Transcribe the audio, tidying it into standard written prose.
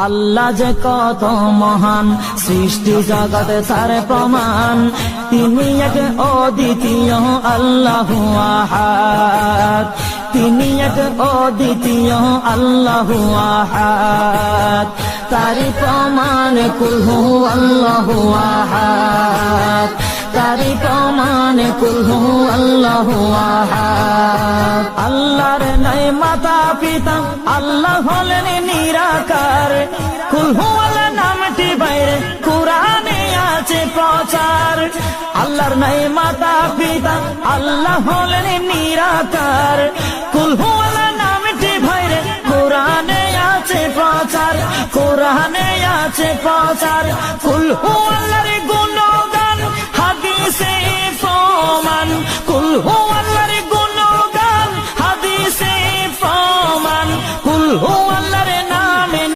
আল্লাহ যে কত মহান, সৃষ্টি জগতে তার প্রমাণ। তিনি এক অদ্বিতীয় আল্লাহু আহাদ, তিনি এক অদ্বিতীয় আল্লাহু আহাদ। তারি প্রমাণ কুল হু আল্লাহু আহাদ, তারি প্রমাণ কুল হু আল্লাহু আহাদ। আল্লাহর নাই মাতা পিতা, আল্লাহ হলেন নিরাকার। কুল হু আল্লাহ নামটি বাইরে কুরআনে আছে প্রচার। আল্লাহর নাই মাতা পিতা, আল্লাহ হলেন নিরাকার। কুল হু আল্লাহ নামটি বাইরে কুরআনে আছে প্রচার, কুরআনে আছে প্রচার। কুল হু আল্লাহর